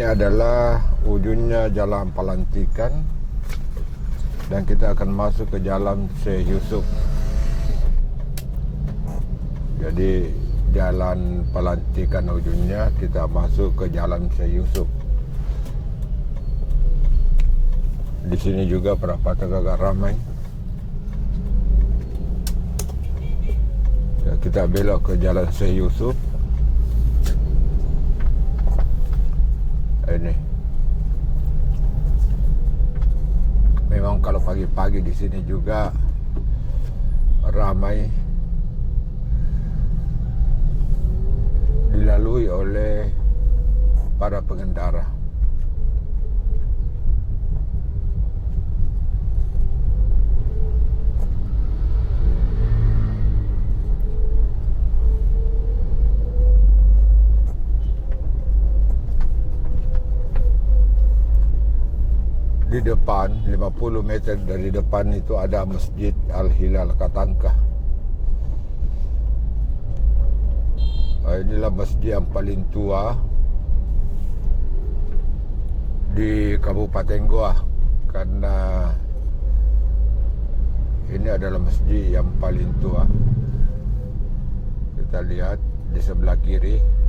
adalah ujungnya Jalan Pelantikan dan kita akan masuk ke Jalan Syekh Yusuf. Jadi Jalan Pelantikan ujungnya, kita masuk ke Jalan Syekh Yusuf. Di sini juga perapatan agak ramai. Ya, kita belok ke Jalan Syekh Yusuf. Ini memang kalau pagi-pagi di sini juga ramai, dilalui oleh para pengendara. Di depan, 50 meter dari depan itu ada Masjid Al-Hilal Katangkah. Inilah masjid yang paling tua di Kabupaten Goa, karena ini adalah masjid yang paling tua. Kita lihat di sebelah kiri.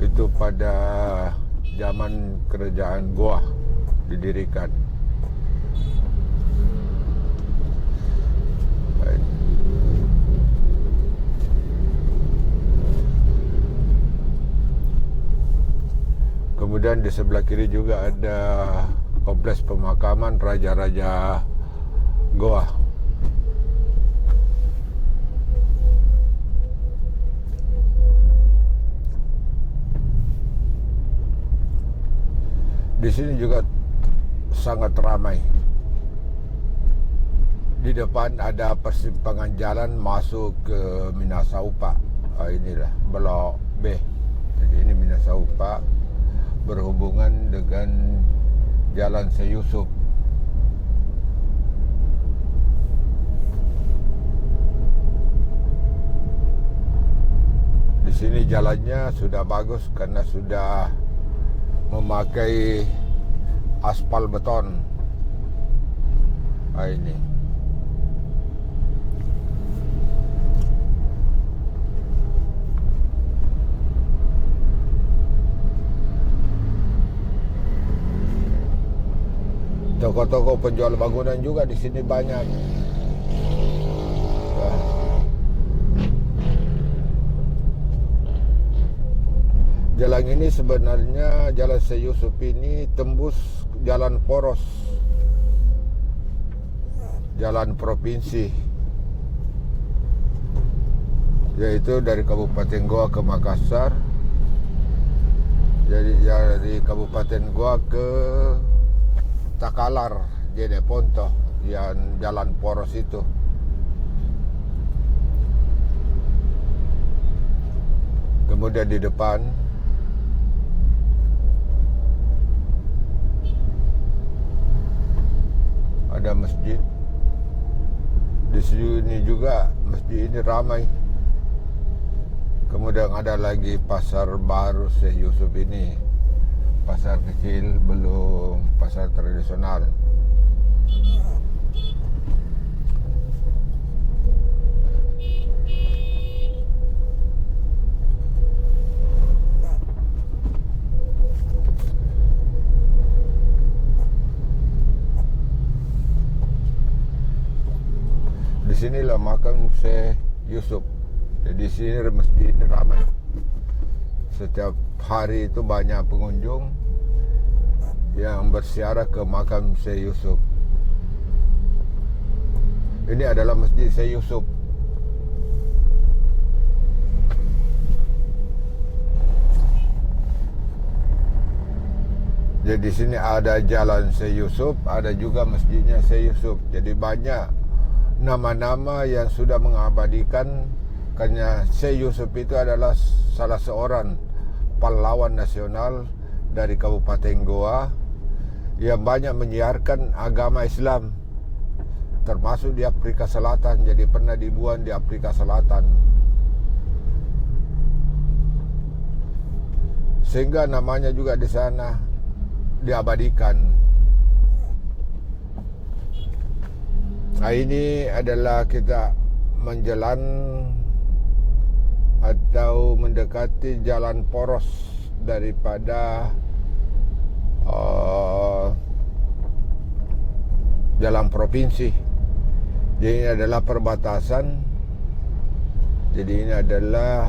Itu pada zaman kerajaan Goa didirikan. Kemudian di sebelah kiri juga ada kompleks pemakaman Raja-Raja Goa. Di sini juga sangat ramai. Di depan ada persimpangan jalan masuk ke Minasaupa. Inilah Blok B. Jadi ini Minasaupa berhubungan dengan Jalan Syekh Yusuf. Di sini jalannya sudah bagus karena sudah memakai aspal beton. Ini toko-toko penjual bangunan juga di sini banyak. Jalan ini sebenarnya Jalan Syekh Yusuf ini tembus jalan poros, jalan provinsi, yaitu dari Kabupaten Goa ke Makassar. Jadi dari Kabupaten Goa ke Takalar, Jene Ponto, yang jalan poros itu. Kemudian di depan ada masjid. Di sini juga masjid ini ramai. Kemudian ada lagi pasar baru Syekh Yusuf ini. Pasar kecil, belum pasar tradisional. Di sinilah makam Syekh Yusuf. Jadi di sini masjid ini ramai. Setiap hari itu banyak pengunjung yang berziarah ke makam Syekh Yusuf. Ini adalah Masjid Syekh Yusuf. Jadi di sini ada Jalan Syekh Yusuf, ada juga masjidnya Syekh Yusuf. Jadi banyak nama-nama yang sudah mengabadikan, karena Syekh Yusuf itu adalah salah seorang pahlawan nasional dari Kabupaten Goa yang banyak menyiarkan agama Islam, termasuk di Afrika Selatan. Jadi pernah dibuang di Afrika Selatan. sehingga namanya juga di sana diabadikan. Nah, ini adalah kita menjalan atau mendekati jalan poros daripada jalan provinsi. Jadi ini adalah perbatasan. Jadi ini adalah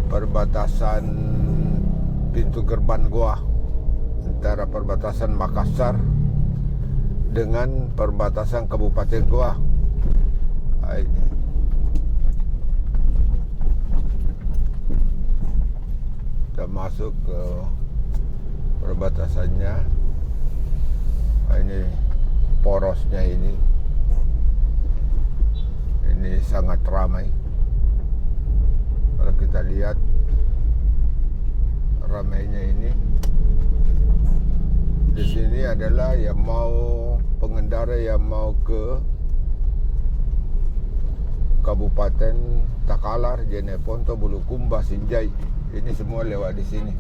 perbatasan pintu gerbang Goa antara perbatasan Makassar dengan perbatasan Kabupaten Goa. Ini kita masuk ke perbatasannya. Ini porosnya ini sangat ramai. Kalau kita lihat ramainya ini, di sini adalah yang mau pengendara yang mau ke Kabupaten Takalar, Jeneponto, Bulukumba, Sinjai. Ini semua lewat di sini.